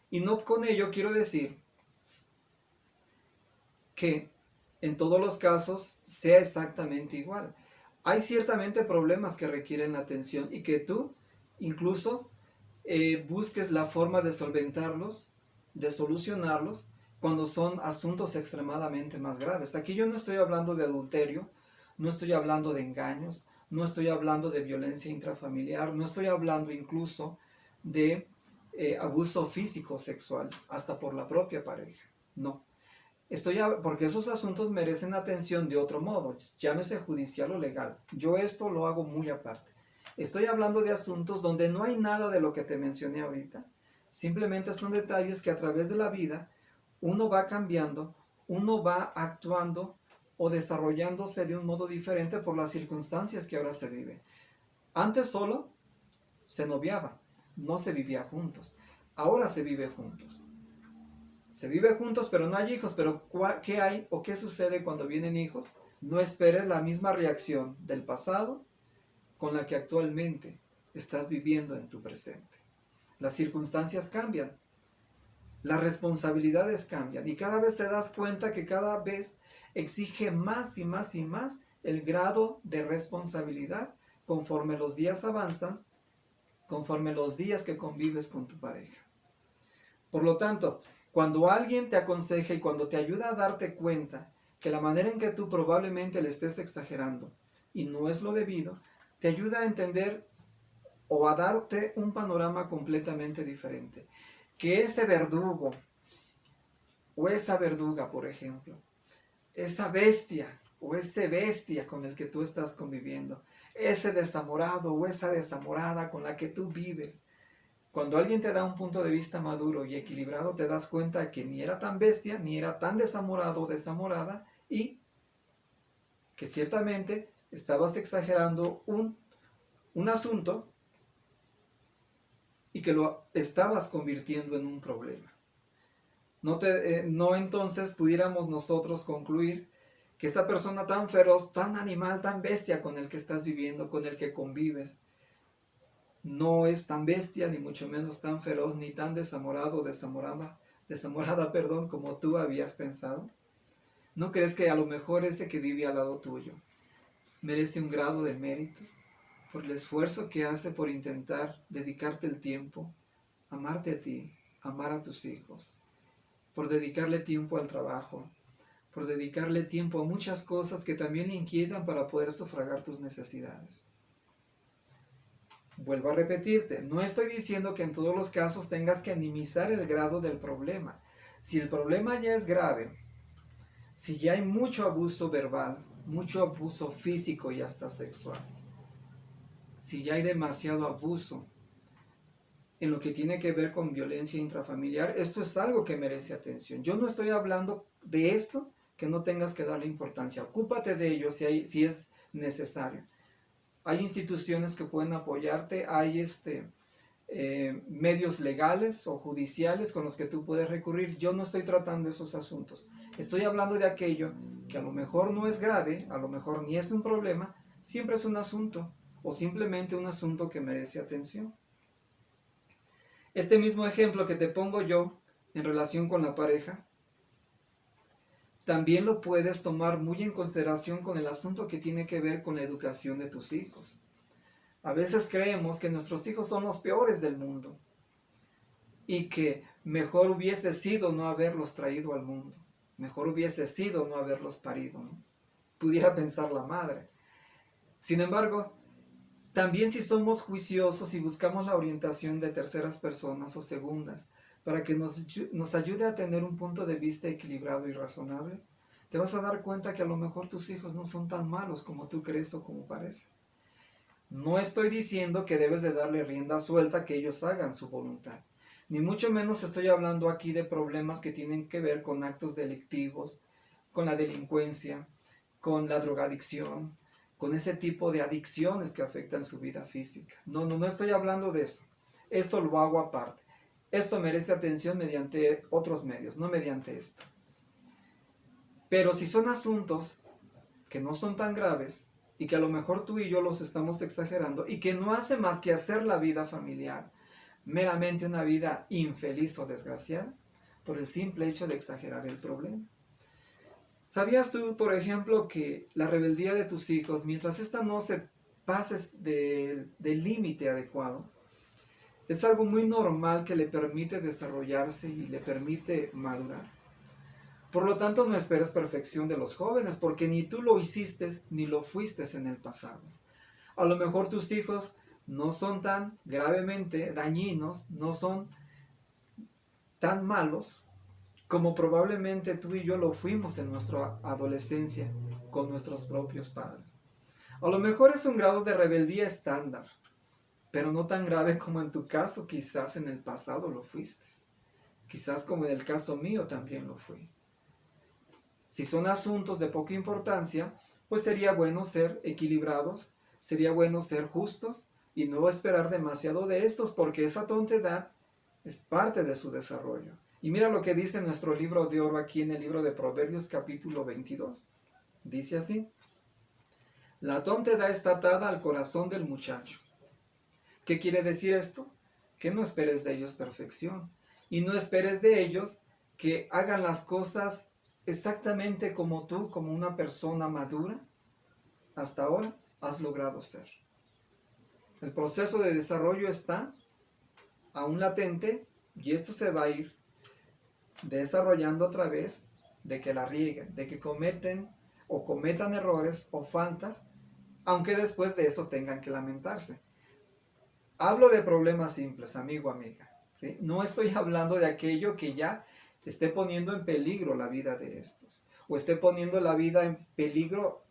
Speaker 1: Y no con ello quiero decir que en todos los casos sea exactamente igual. Hay ciertamente problemas que requieren atención y que tú incluso busques la forma de solventarlos, de solucionarlos, cuando son asuntos extremadamente más graves. Aquí yo no estoy hablando de adulterio, no estoy hablando de engaños, no estoy hablando de violencia intrafamiliar, no estoy hablando incluso de abuso físico sexual, hasta por la propia pareja. No. Porque esos asuntos merecen atención de otro modo, llámese judicial o legal. Yo esto lo hago muy aparte. Estoy hablando de asuntos donde no hay nada de lo que te mencioné ahorita. Simplemente son detalles que a través de la vida uno va cambiando, uno va actuando o desarrollándose de un modo diferente por las circunstancias que ahora se vive. Antes solo se noviaba, no se vivía juntos. Ahora se vive juntos. Se vive juntos, pero no hay hijos. Pero ¿qué hay o qué sucede cuando vienen hijos? No esperes la misma reacción del pasado con la que actualmente estás viviendo en tu presente. Las circunstancias cambian, las responsabilidades cambian y cada vez te das cuenta que cada vez exige más y más y más el grado de responsabilidad conforme los días avanzan, conforme los días que convives con tu pareja. Por lo tanto, cuando alguien te aconseja y cuando te ayuda a darte cuenta que la manera en que tú probablemente le estés exagerando y no es lo debido, te ayuda a entender o a darte un panorama completamente diferente. Que ese verdugo o esa verduga, por ejemplo, esa bestia o ese bestia con el que tú estás conviviendo, ese desamorado o esa desamorada con la que tú vives, cuando alguien te da un punto de vista maduro y equilibrado, te das cuenta que ni era tan bestia, ni era tan desamorado o desamorada, y que ciertamente estabas exagerando un asunto y que lo estabas convirtiendo en un problema. No entonces pudiéramos nosotros concluir que esta persona tan feroz, tan animal, tan bestia con el que estás viviendo, con el que convives, no es tan bestia, ni mucho menos tan feroz, ni tan desamorado o desamorada, como tú habías pensado. ¿No crees que a lo mejor ese que vive al lado tuyo merece un grado de mérito por el esfuerzo que hace por intentar dedicarte el tiempo, amarte a ti, amar a tus hijos, por dedicarle tiempo al trabajo, por dedicarle tiempo a muchas cosas que también le inquietan para poder sufragar tus necesidades? Vuelvo a repetirte, no estoy diciendo que en todos los casos tengas que minimizar el grado del problema. Si el problema ya es grave, si ya hay mucho abuso verbal, mucho abuso físico y hasta sexual, si ya hay demasiado abuso en lo que tiene que ver con violencia intrafamiliar, esto es algo que merece atención. Yo no estoy hablando de esto que no tengas que darle importancia. Ocúpate de ello si es necesario. Hay instituciones que pueden apoyarte, hay medios legales o judiciales con los que tú puedes recurrir. Yo no estoy tratando esos asuntos. Estoy hablando de aquello que a lo mejor no es grave, a lo mejor ni es un problema, siempre es un asunto o simplemente un asunto que merece atención. Este mismo ejemplo que te pongo yo en relación con la pareja, también lo puedes tomar muy en consideración con el asunto que tiene que ver con la educación de tus hijos. A veces creemos que nuestros hijos son los peores del mundo y que mejor hubiese sido no haberlos traído al mundo, mejor hubiese sido no haberlos parido, ¿no? Pudiera pensar la madre. Sin embargo, también si somos juiciosos y buscamos la orientación de terceras personas o segundas para que nos ayude a tener un punto de vista equilibrado y razonable, te vas a dar cuenta que a lo mejor tus hijos no son tan malos como tú crees o como parece. No estoy diciendo que debes de darle rienda suelta que ellos hagan su voluntad. Ni mucho menos estoy hablando aquí de problemas que tienen que ver con actos delictivos, con la delincuencia, con la drogadicción, con ese tipo de adicciones que afectan su vida física. No estoy hablando de eso. Esto lo hago aparte. Esto merece atención mediante otros medios, no mediante esto. Pero si son asuntos que no son tan graves y que a lo mejor tú y yo los estamos exagerando y que no hace más que hacer la vida familiar meramente una vida infeliz o desgraciada por el simple hecho de exagerar el problema. ¿Sabías tú, por ejemplo, que la rebeldía de tus hijos, mientras esta no se pase del límite adecuado, es algo muy normal que le permite desarrollarse y le permite madurar? Por lo tanto, no esperes perfección de los jóvenes, porque ni tú lo hiciste ni lo fuiste en el pasado. A lo mejor tus hijos no son tan gravemente dañinos, no son tan malos, como probablemente tú y yo lo fuimos en nuestra adolescencia con nuestros propios padres. A lo mejor es un grado de rebeldía estándar, pero no tan grave como en tu caso, quizás en el pasado lo fuiste. Quizás como en el caso mío también lo fui. Si son asuntos de poca importancia, pues sería bueno ser equilibrados, sería bueno ser justos y no esperar demasiado de estos, porque esa tontedad es parte de su desarrollo. Y mira lo que dice nuestro libro de oro aquí en el libro de Proverbios capítulo 22. Dice así: la tontedad está atada al corazón del muchacho. ¿Qué quiere decir esto? Que no esperes de ellos perfección y no esperes de ellos que hagan las cosas exactamente como tú, como una persona madura, hasta ahora has logrado ser. El proceso de desarrollo está aún latente y esto se va a ir desarrollando a través de que la rieguen, de que cometan errores o faltas, aunque después de eso tengan que lamentarse. Hablo de problemas simples, amigo, amiga, ¿sí? No estoy hablando de aquello que ya esté poniendo en peligro la vida de estos, o esté poniendo la vida en peligro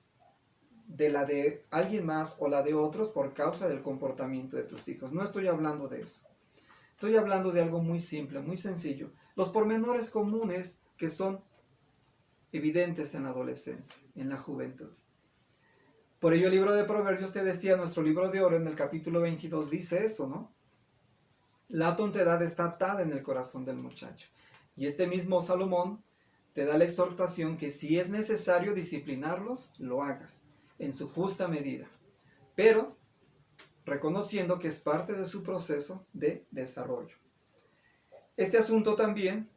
Speaker 1: de la de alguien más o la de otros por causa del comportamiento de tus hijos. No estoy hablando de eso. Estoy hablando de algo muy simple, muy sencillo. Los pormenores comunes que son evidentes en la adolescencia, en la juventud. Por ello el libro de Proverbios, te decía, nuestro libro de oro en el capítulo 22 dice eso, ¿no? La tontedad está atada en el corazón del muchacho. Y este mismo Salomón te da la exhortación que si es necesario disciplinarlos, lo hagas en su justa medida, pero reconociendo que es parte de su proceso de desarrollo. Este asunto también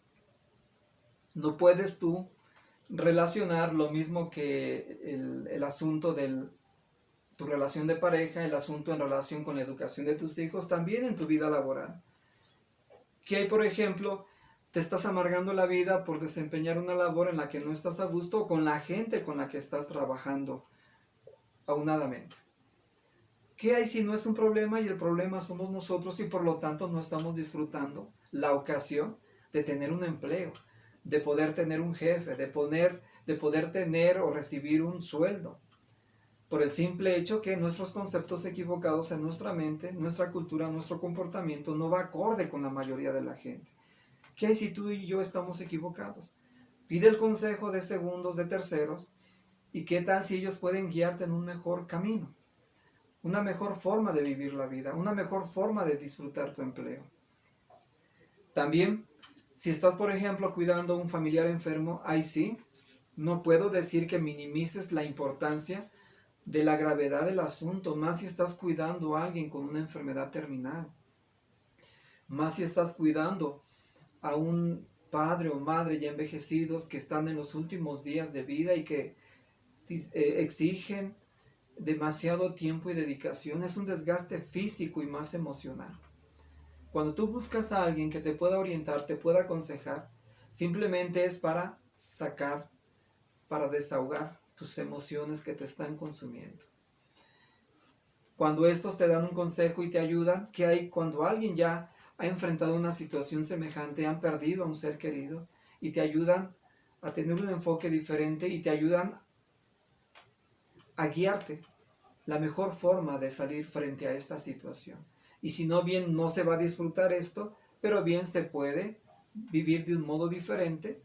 Speaker 1: no puedes tú relacionar lo mismo que el asunto de tu relación de pareja, el asunto en relación con la educación de tus hijos, también en tu vida laboral. Que hay, por ejemplo, te estás amargando la vida por desempeñar una labor en la que no estás a gusto con la gente con la que estás trabajando aunadamente. ¿Qué hay si no es un problema y el problema somos nosotros y por lo tanto no estamos disfrutando la ocasión de tener un empleo, de poder tener un jefe, de poder tener o recibir un sueldo? Por el simple hecho que nuestros conceptos equivocados en nuestra mente, nuestra cultura, nuestro comportamiento no va acorde con la mayoría de la gente. ¿Qué hay si tú y yo estamos equivocados? Pide el consejo de segundos, de terceros, y qué tal si ellos pueden guiarte en un mejor camino, una mejor forma de vivir la vida, una mejor forma de disfrutar tu empleo. También, si estás, por ejemplo, cuidando a un familiar enfermo, ahí sí, no puedo decir que minimices la importancia de la gravedad del asunto, más si estás cuidando a alguien con una enfermedad terminal, más si estás cuidando a un padre o madre ya envejecidos que están en los últimos días de vida y que exigen demasiado tiempo y dedicación. Es un desgaste físico y más emocional. Cuando tú buscas a alguien que te pueda orientar, te pueda aconsejar, simplemente es para sacar, para desahogar tus emociones que te están consumiendo. Cuando estos te dan un consejo y te ayudan, ¿qué hay cuando alguien ya ha enfrentado una situación semejante, han perdido a un ser querido y te ayudan a tener un enfoque diferente y te ayudan a guiarte la mejor forma de salir frente a esta situación? Y si no, bien no se va a disfrutar esto, pero bien se puede vivir de un modo diferente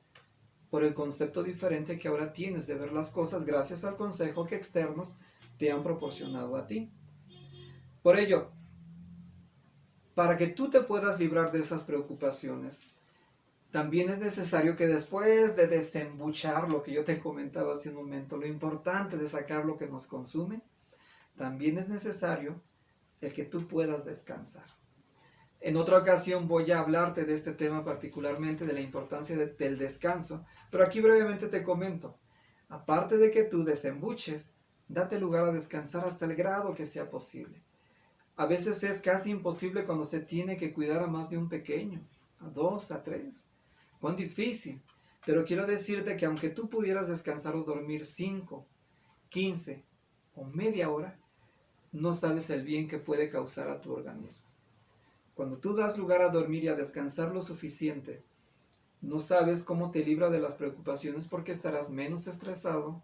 Speaker 1: por el concepto diferente que ahora tienes de ver las cosas gracias al consejo que externos te han proporcionado a ti. Por ello, para que tú te puedas librar de esas preocupaciones, también es necesario que después de desembuchar lo que yo te comentaba hace un momento, lo importante de sacar lo que nos consume, también es necesario el que tú puedas descansar. En otra ocasión voy a hablarte de este tema, particularmente de la importancia del descanso, pero aquí brevemente te comento, aparte de que tú desembuches, date lugar a descansar hasta el grado que sea posible. A veces es casi imposible cuando se tiene que cuidar a más de un pequeño, a dos, a tres. Cuán difícil. Pero quiero decirte que aunque tú pudieras descansar o dormir 5, 15 o media hora, no sabes el bien que puede causar a tu organismo. Cuando tú das lugar a dormir y a descansar lo suficiente, no sabes cómo te libra de las preocupaciones porque estarás menos estresado,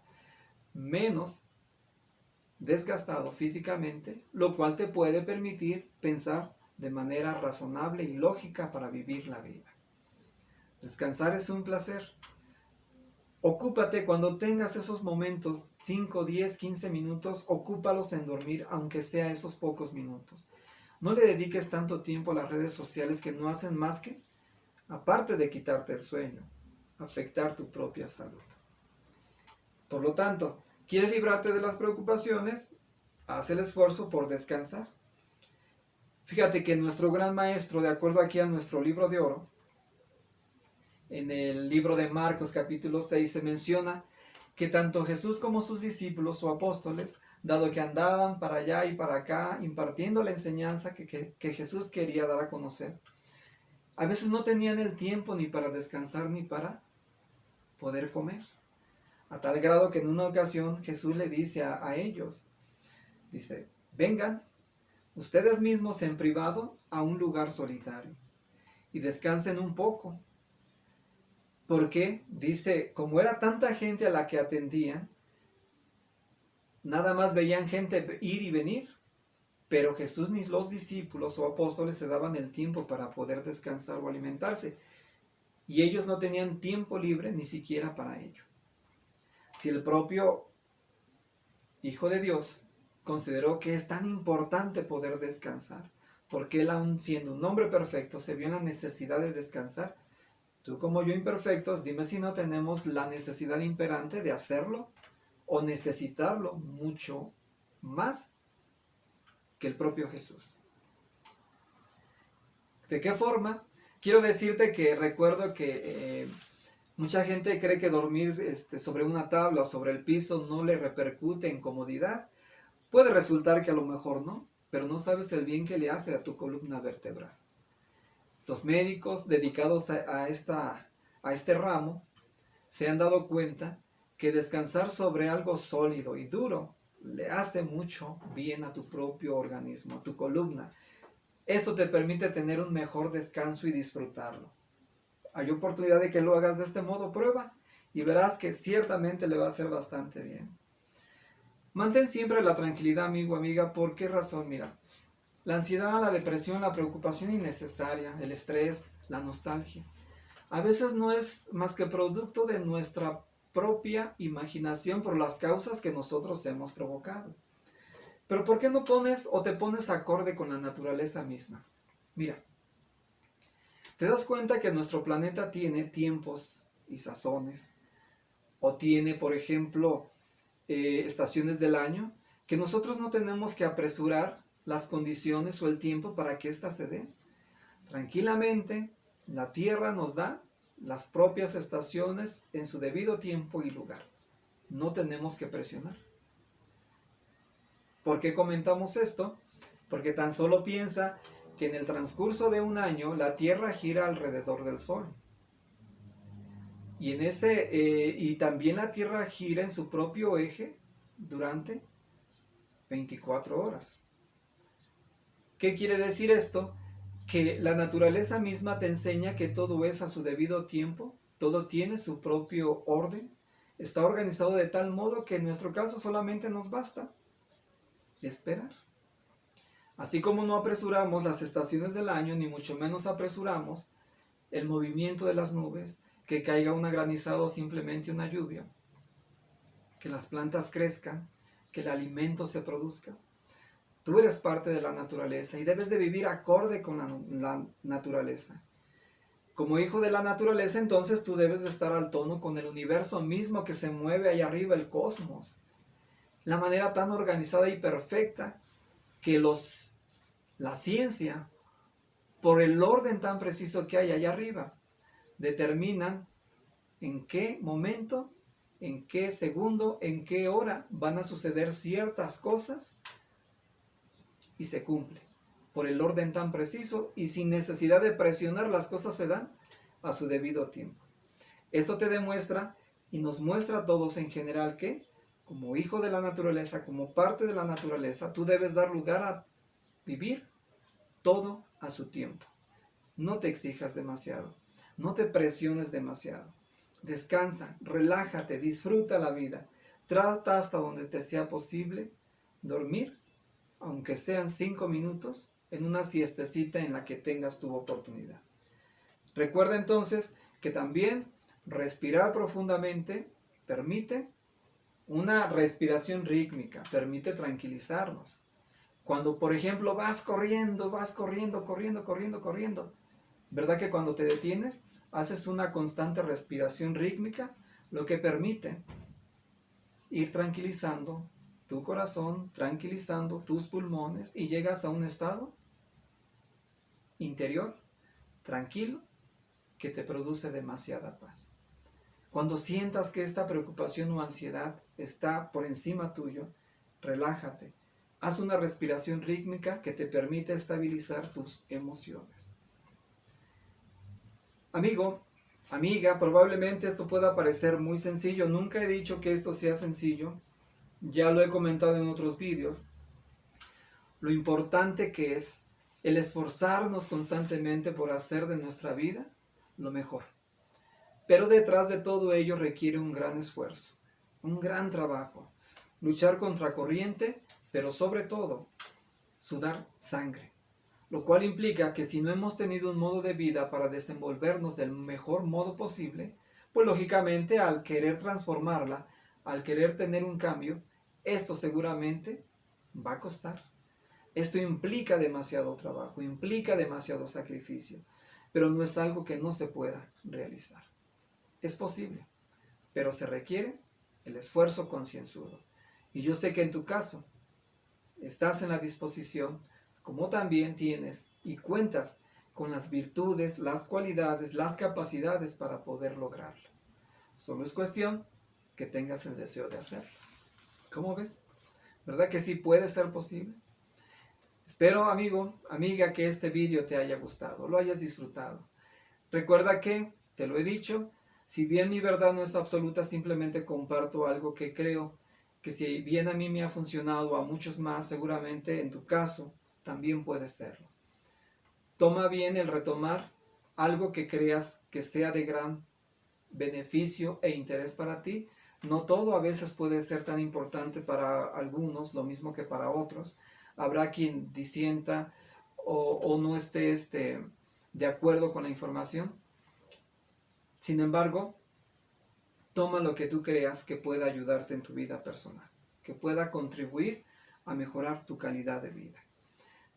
Speaker 1: menos desgastado físicamente, lo cual te puede permitir pensar de manera razonable y lógica para vivir la vida. Descansar es un placer. Ocúpate cuando tengas esos momentos, 5, 10, 15 minutos, ocúpalos en dormir, aunque sea esos pocos minutos. No le dediques tanto tiempo a las redes sociales que no hacen más que, aparte de quitarte el sueño, afectar tu propia salud. Por lo tanto, ¿quieres librarte de las preocupaciones? Haz el esfuerzo por descansar. Fíjate que nuestro gran maestro, de acuerdo aquí a nuestro libro de oro, en el libro de Marcos capítulo 6 se menciona que tanto Jesús como sus discípulos o apóstoles, dado que andaban para allá y para acá impartiendo la enseñanza que Jesús quería dar a conocer, a veces no tenían el tiempo ni para descansar ni para poder comer. A tal grado que en una ocasión Jesús le dice a ellos, dice, vengan ustedes mismos en privado a un lugar solitario y descansen un poco. Porque, dice, como era tanta gente a la que atendían, nada más veían gente ir y venir, pero Jesús ni los discípulos o apóstoles se daban el tiempo para poder descansar o alimentarse. Y ellos no tenían tiempo libre ni siquiera para ello. Si el propio Hijo de Dios consideró que es tan importante poder descansar, porque él, aun siendo un hombre perfecto, se vio en la necesidad de descansar, tú como yo imperfectos, dime si no tenemos la necesidad imperante de hacerlo o necesitarlo mucho más que el propio Jesús. ¿De qué forma? Quiero decirte que recuerdo que mucha gente cree que dormir sobre una tabla o sobre el piso no le repercute en comodidad. Puede resultar que a lo mejor no, pero no sabes el bien que le hace a tu columna vertebral. Los médicos dedicados a este ramo se han dado cuenta que descansar sobre algo sólido y duro le hace mucho bien a tu propio organismo, a tu columna. Esto te permite tener un mejor descanso y disfrutarlo. Hay oportunidad de que lo hagas de este modo, prueba y verás que ciertamente le va a hacer bastante bien. Mantén siempre la tranquilidad, amigo, amiga. ¿Por qué razón? Mira, la ansiedad, la depresión, la preocupación innecesaria, el estrés, la nostalgia, a veces no es más que producto de nuestra propia imaginación por las causas que nosotros hemos provocado. Pero ¿por qué no pones o te pones acorde con la naturaleza misma? Mira, ¿te das cuenta que nuestro planeta tiene tiempos y sazones? O tiene, por ejemplo, estaciones del año, que nosotros no tenemos que apresurar las condiciones o el tiempo para que éstas se den. Tranquilamente, la Tierra nos da las propias estaciones en su debido tiempo y lugar. No tenemos que presionar. ¿Por qué comentamos esto? Porque tan solo piensa que en el transcurso de un año la Tierra gira alrededor del Sol. Y también la Tierra gira en su propio eje durante 24 horas. ¿Qué quiere decir esto? Que la naturaleza misma te enseña que todo es a su debido tiempo, todo tiene su propio orden, está organizado de tal modo que en nuestro caso solamente nos basta esperar. Así como no apresuramos las estaciones del año, ni mucho menos apresuramos el movimiento de las nubes, que caiga una granizada o simplemente una lluvia, que las plantas crezcan, que el alimento se produzca. Tú eres parte de la naturaleza y debes de vivir acorde con la naturaleza. Como hijo de la naturaleza, entonces tú debes de estar al tono con el universo mismo que se mueve allá arriba, el cosmos. La manera tan organizada y perfecta que la ciencia, por el orden tan preciso que hay allá arriba, determinan en qué momento, en qué segundo, en qué hora van a suceder ciertas cosas y se cumple. Por el orden tan preciso y sin necesidad de presionar, las cosas se dan a su debido tiempo. Esto te demuestra y nos muestra a todos en general que, como hijo de la naturaleza, como parte de la naturaleza, tú debes dar lugar a vivir todo a su tiempo. No te exijas demasiado, no te presiones demasiado. Descansa, relájate, disfruta la vida. Trata hasta donde te sea posible dormir, aunque sean 5 minutos, en una siestecita en la que tengas tu oportunidad. Recuerda entonces que también respirar profundamente permite una respiración rítmica, permite tranquilizarnos. Cuando, por ejemplo, vas corriendo, corriendo, ¿verdad que cuando te detienes haces una constante respiración rítmica, lo que permite ir tranquilizando tu corazón, tranquilizando tus pulmones y llegas a un estado interior tranquilo que te produce demasiada paz? Cuando sientas que esta preocupación o ansiedad está por encima tuyo, relájate. Haz una respiración rítmica que te permite estabilizar tus emociones. Amigo, amiga, probablemente esto pueda parecer muy sencillo. Nunca he dicho que esto sea sencillo. Ya lo he comentado en otros vídeos. Lo importante que es el esforzarnos constantemente por hacer de nuestra vida lo mejor. Pero detrás de todo ello requiere un gran esfuerzo, un gran trabajo, luchar contra corriente, pero sobre todo, sudar sangre. Lo cual implica que si no hemos tenido un modo de vida para desenvolvernos del mejor modo posible, pues lógicamente al querer transformarla, al querer tener un cambio, esto seguramente va a costar. Esto implica demasiado trabajo, implica demasiado sacrificio, pero no es algo que no se pueda realizar. Es posible, pero se requiere el esfuerzo concienzudo. Y yo sé que en tu caso estás en la disposición, como también tienes y cuentas con las virtudes, las cualidades, las capacidades para poder lograrlo. Solo es cuestión que tengas el deseo de hacerlo. ¿Cómo ves? ¿Verdad que sí puede ser posible? Espero, amigo, amiga, que este vídeo te haya gustado, lo hayas disfrutado. Recuerda que, te lo he dicho, si bien mi verdad no es absoluta, simplemente comparto algo que creo que si bien a mí me ha funcionado, a muchos más, seguramente en tu caso también puede serlo. Toma bien el retomar algo que creas que sea de gran beneficio e interés para ti. No todo a veces puede ser tan importante para algunos, lo mismo que para otros. Habrá quien disienta o no esté de acuerdo con la información. Sin embargo, toma lo que tú creas que pueda ayudarte en tu vida personal, que pueda contribuir a mejorar tu calidad de vida.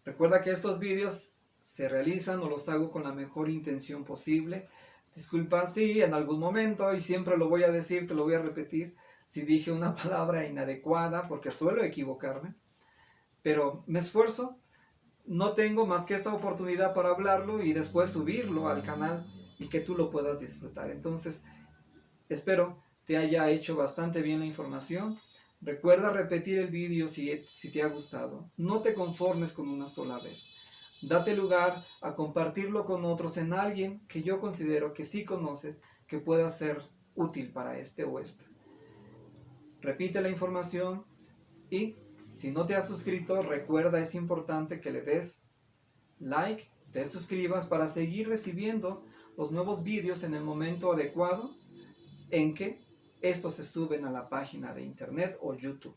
Speaker 1: Recuerda que estos vídeos se realizan o los hago con la mejor intención posible. Disculpa si en algún momento, y siempre lo voy a decir, te lo voy a repetir, si dije una palabra inadecuada, porque suelo equivocarme, pero me esfuerzo. No tengo más que esta oportunidad para hablarlo y después subirlo al canal y que tú lo puedas disfrutar. Entonces, espero te haya hecho bastante bien la información. Recuerda repetir el vídeo si te ha gustado. No te conformes con una sola vez. Date lugar a compartirlo con otros en alguien que yo considero que sí conoces, que pueda ser útil para este o esta. Repite la información y si no te has suscrito, recuerda, es importante que le des like, te suscribas para seguir recibiendo los nuevos vídeos en el momento adecuado en que estos se suben a la página de internet o YouTube.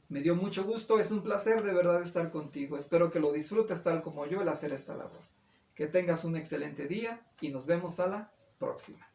Speaker 1: Me dio mucho gusto, es un placer de verdad estar contigo. Espero que lo disfrutes tal como yo el hacer esta labor. Que tengas un excelente día y nos vemos a la próxima.